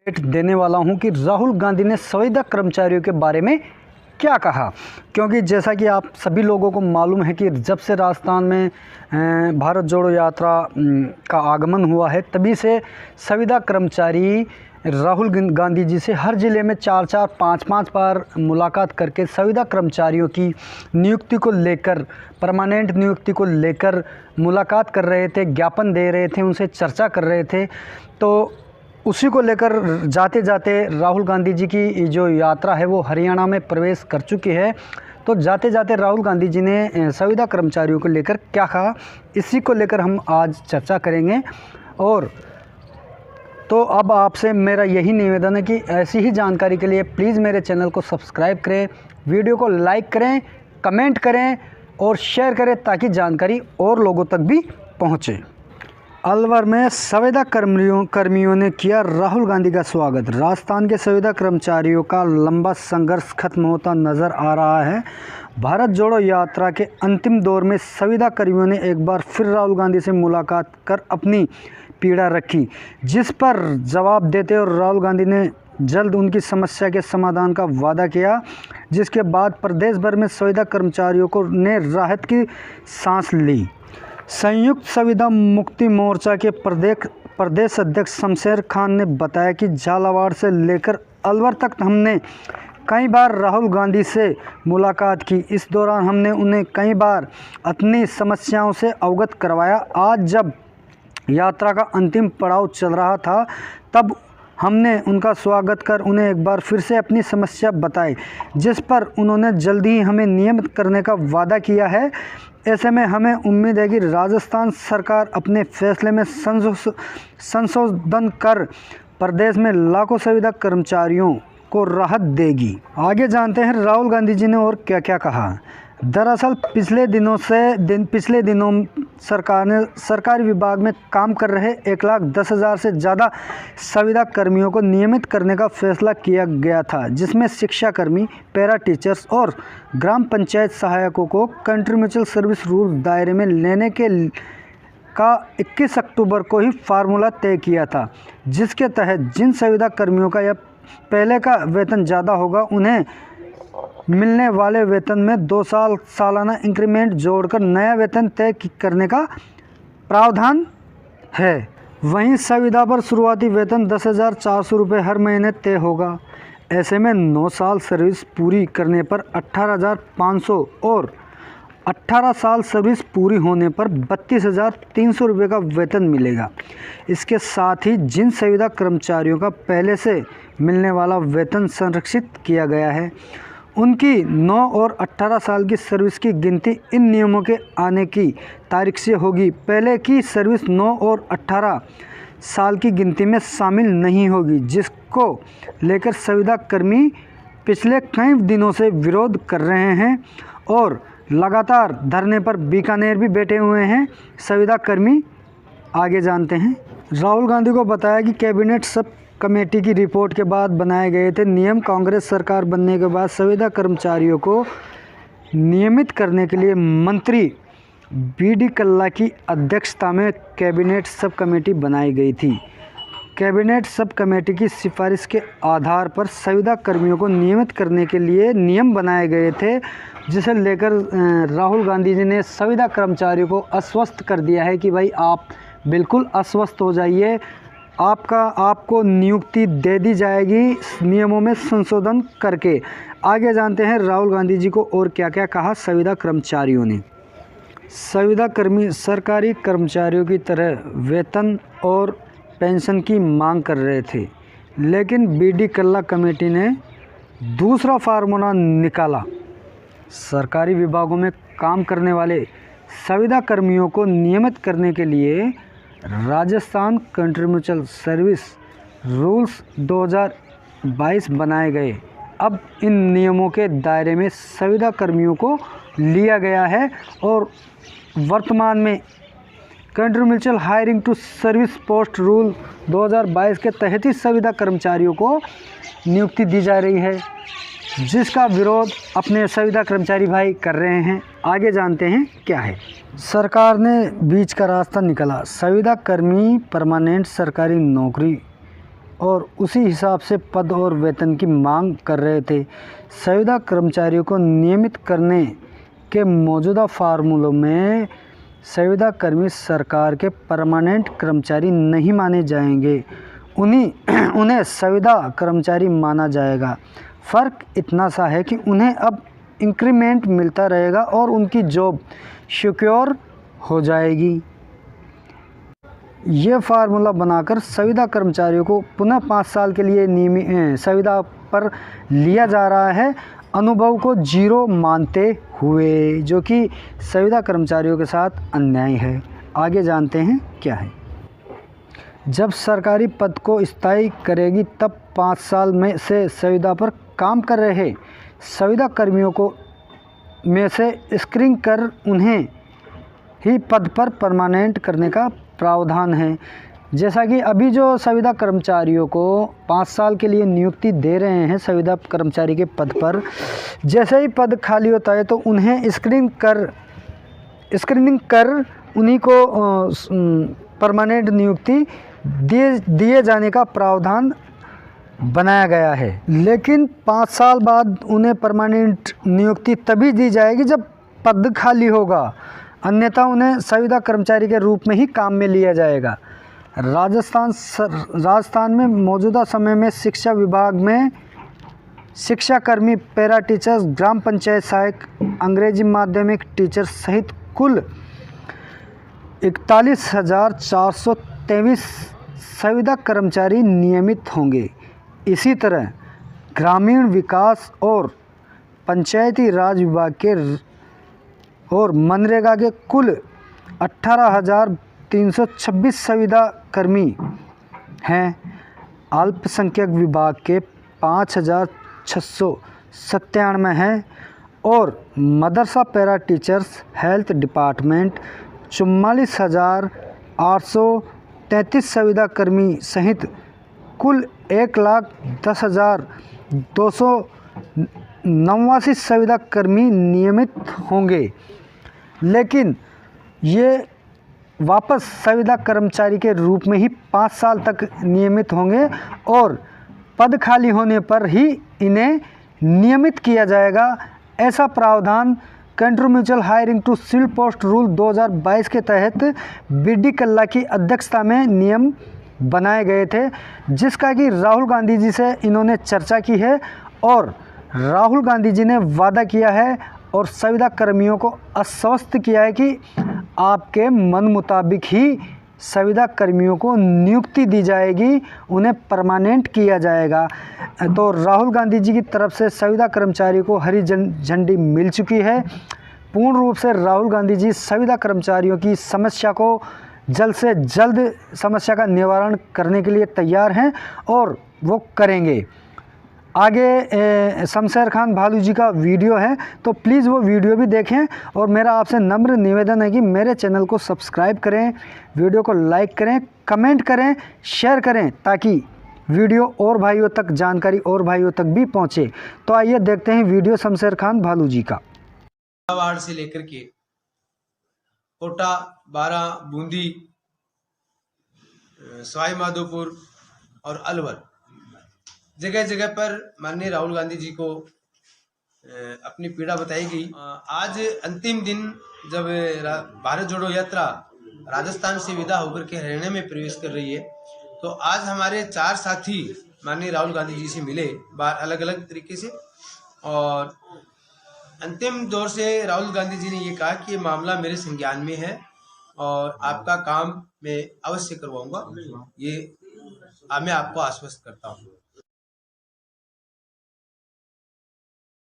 Update देने वाला हूं कि राहुल गांधी ने संविदा कर्मचारियों के बारे में क्या कहा। क्योंकि जैसा कि आप सभी लोगों को मालूम है कि जब से राजस्थान में भारत जोड़ो यात्रा का आगमन हुआ है, तभी से संविदा कर्मचारी राहुल गांधी जी से हर ज़िले में 4-4, 5-5 बार मुलाकात करके संविदा कर्मचारियों की नियुक्ति को लेकर, परमानेंट नियुक्ति को लेकर मुलाकात कर रहे थे, ज्ञापन दे रहे थे, उनसे चर्चा कर रहे थे। तो उसी को लेकर जाते जाते राहुल गांधी जी की जो यात्रा है वो हरियाणा में प्रवेश कर चुकी है। तो जाते जाते राहुल गांधी जी ने संविदा कर्मचारियों को लेकर क्या कहा, इसी को लेकर हम आज चर्चा करेंगे। और तो अब आपसे मेरा यही निवेदन है कि ऐसी ही जानकारी के लिए प्लीज़ मेरे चैनल को सब्सक्राइब करें, वीडियो को लाइक करें, कमेंट करें और शेयर करें ताकि जानकारी और लोगों तक भी पहुँचे। अलवर में संविदा कर्मियों ने किया राहुल गांधी का स्वागत। राजस्थान के संविदा कर्मचारियों का लंबा संघर्ष खत्म होता नजर आ रहा है। भारत जोड़ो यात्रा के अंतिम दौर में संविदा कर्मियों ने एक बार फिर राहुल गांधी से मुलाकात कर अपनी पीड़ा रखी, जिस पर जवाब देते और राहुल गांधी ने जल्द उनकी समस्या के समाधान का वादा किया, जिसके बाद प्रदेश भर में संविदा कर्मचारियों ने राहत की सांस ली। संयुक्त संविदा मुक्ति मोर्चा के प्रदेश अध्यक्ष शमशेर खान ने बताया कि झालावाड़ से लेकर अलवर तक हमने कई बार राहुल गांधी से मुलाकात की। इस दौरान हमने उन्हें कई बार अपनी समस्याओं से अवगत करवाया। आज जब यात्रा का अंतिम पड़ाव चल रहा था, तब हमने उनका स्वागत कर उन्हें एक बार फिर से अपनी समस्या बताई, जिस पर उन्होंने जल्द ही हमें नियमित करने का वादा किया है। ऐसे में हमें उम्मीद है कि राजस्थान सरकार अपने फैसले में संशोधन कर प्रदेश में लाखों संविदा कर्मचारियों को राहत देगी। आगे जानते हैं राहुल गांधी जी ने और क्या क्या कहा। दरअसल पिछले दिनों सरकार ने सरकारी विभाग में काम कर रहे 1,10,000 से ज़्यादा संविदा कर्मियों को नियमित करने का फैसला किया गया था, जिसमें शिक्षाकर्मी, पैरा टीचर्स और ग्राम पंचायत सहायकों को कंट्री म्यूचुअल सर्विस रूल दायरे में लेने का 21 अक्टूबर को ही फार्मूला तय किया था, जिसके तहत जिन संविदा कर्मियों का या पहले का वेतन ज़्यादा होगा, उन्हें मिलने वाले वेतन में 2 सालाना इंक्रीमेंट जोड़कर नया वेतन तय करने का प्रावधान है। वहीं संविदा पर शुरुआती वेतन 10,400 रुपये हर महीने तय होगा। ऐसे में 9 साल सर्विस पूरी करने पर 18,500 और 18 साल सर्विस पूरी होने पर 32,300 रुपये का वेतन मिलेगा। इसके साथ ही जिन संविदा कर्मचारियों का पहले से मिलने वाला वेतन संरक्षित किया गया है, उनकी 9 और 18 साल की सर्विस की गिनती इन नियमों के आने की तारीख से होगी। पहले की सर्विस 9 और 18 साल की गिनती में शामिल नहीं होगी, जिसको लेकर संविदा कर्मी पिछले कई दिनों से विरोध कर रहे हैं और लगातार धरने पर बीकानेर भी बैठे हुए हैं संविदा कर्मी। आगे जानते हैं। राहुल गांधी को बताया कि कैबिनेट सब कमेटी की रिपोर्ट के बाद बनाए गए थे नियम। कांग्रेस सरकार बनने के बाद संविदा कर्मचारियों को नियमित करने के लिए मंत्री बी.डी. कल्ला की अध्यक्षता में कैबिनेट सब कमेटी बनाई गई थी। कैबिनेट सब कमेटी की सिफारिश के आधार पर संविदा कर्मियों को नियमित करने के लिए नियम बनाए गए थे, जिसे लेकर राहुल गांधी जी ने संविदा कर्मचारियों को आश्वस्त कर दिया है कि भाई आप बिल्कुल आश्वस्त हो जाइए, आपको नियुक्ति दे दी जाएगी नियमों में संशोधन करके। आगे जानते हैं राहुल गांधी जी को और क्या क्या कहा संविदा कर्मचारियों ने। संविदा कर्मी सरकारी कर्मचारियों की तरह वेतन और पेंशन की मांग कर रहे थे, लेकिन बी.डी. कल्ला कमेटी ने दूसरा फार्मूला निकाला। सरकारी विभागों में काम करने वाले संविदा कर्मियों को नियमित करने के लिए Rajasthan country mutual service rules 2022 बनाए गए। अब इन नियमों के दायरे में संविदा कर्मियों को लिया गया है और वर्तमान में country mutual hiring to service post rule 2022 के तहत ही संविदा कर्मचारियों को नियुक्ति दी जा रही है, जिसका विरोध अपने संविदा कर्मचारी भाई कर रहे हैं। आगे जानते हैं क्या है। सरकार ने बीच का रास्ता निकाला। संविदा कर्मी परमानेंट सरकारी नौकरी और उसी हिसाब से पद और वेतन की मांग कर रहे थे। संविदा कर्मचारियों को नियमित करने के मौजूदा फार्मूलों में संविदा कर्मी सरकार के परमानेंट कर्मचारी नहीं माने जाएंगे, उन्हें संविदा कर्मचारी माना जाएगा। फ़र्क इतना सा है कि उन्हें अब इंक्रीमेंट मिलता रहेगा और उनकी जॉब सिक्योर हो जाएगी। ये फार्मूला बनाकर संविदा कर्मचारियों को पुनः 5 साल के लिए नियमित संविदा पर लिया जा रहा है, अनुभव को जीरो मानते हुए, जो कि संविदा कर्मचारियों के साथ अन्याय है। आगे जानते हैं क्या है। जब सरकारी पद को स्थायी करेगी तब 5 साल में से संविदा पर काम कर रहे संविदा कर्मियों को में से स्क्रीनिंग कर उन्हें ही पद पर परमानेंट करने का प्रावधान है। जैसा कि अभी जो संविदा कर्मचारियों को 5 साल के लिए नियुक्ति दे रहे हैं संविदा कर्मचारी के पद पर, जैसे ही पद खाली होता है तो उन्हें स्क्रीनिंग कर उन्हीं को परमानेंट नियुक्ति दिए जाने का प्रावधान बनाया गया है। लेकिन 5 साल बाद उन्हें परमानेंट नियुक्ति तभी दी जाएगी जब पद खाली होगा, अन्यथा उन्हें संविदा कर्मचारी के रूप में ही काम में लिया जाएगा। राजस्थान में मौजूदा समय में शिक्षा विभाग में शिक्षाकर्मी, पैरा टीचर्स, ग्राम पंचायत सहायक, अंग्रेजी माध्यमिक टीचर सहित कुल 41,423 संविदा कर्मचारी नियमित होंगे। इसी तरह ग्रामीण विकास और पंचायती राज विभाग के और मनरेगा के कुल 18,326 संविदा कर्मी हैं। अल्पसंख्यक विभाग के 5,697 हैं और मदरसा पैरा टीचर्स हेल्थ डिपार्टमेंट 44,833 संविदा कर्मी सहित कुल 1,10,289 संविदा कर्मी नियमित होंगे। लेकिन ये वापस संविदा कर्मचारी के रूप में ही 5 साल तक नियमित होंगे और पद खाली होने पर ही इन्हें नियमित किया जाएगा। ऐसा प्रावधान country mutual hiring to civil post rule 2022 के तहत बीडी कल्ला की अध्यक्षता में नियम बनाए गए थे, जिसका कि राहुल गांधी जी से इन्होंने चर्चा की है और राहुल गांधी जी ने वादा किया है और संविदा कर्मियों को आश्वस्त किया है कि आपके मन मुताबिक ही संविदा कर्मियों को नियुक्ति दी जाएगी, उन्हें परमानेंट किया जाएगा। तो राहुल गांधी जी की तरफ से संविदा कर्मचारियों को हरी झंडी मिल चुकी है। पूर्ण रूप से राहुल गांधी जी संविदा कर्मचारियों की समस्या को जल्द से जल्द समस्या का निवारण करने के लिए तैयार हैं और वो करेंगे। आगे शमशेर खान भालू जी का वीडियो है, तो प्लीज़ वो वीडियो भी देखें और मेरा आपसे नम्र निवेदन है कि मेरे चैनल को सब्सक्राइब करें, वीडियो को लाइक करें, कमेंट करें, शेयर करें, ताकि वीडियो और भाइयों तक, जानकारी और भाइयों तक भी पहुंचे। तो आइए देखते हैं वीडियो शमशेर खान भालू जी का। वार्ड से लेकर के कोटा, बारा, बूंदी, सवाई माधोपुर और अलवर, जगह जगह पर माननीय राहुल गांधी जी को अपनी पीड़ा बताई गई। आज अंतिम दिन जब भारत जोड़ो यात्रा राजस्थान से विदा होकर के हरियाणा में प्रवेश कर रही है, तो आज हमारे 4 साथी माननीय राहुल गांधी जी से मिले अलग अलग तरीके से, और अंतिम दौर से राहुल गांधी जी ने ये कहा कि ये मामला मेरे संज्ञान में है और आपका काम मैं अवश्य करवाऊंगा, ये मैं आपको आश्वस्त करता हूँ।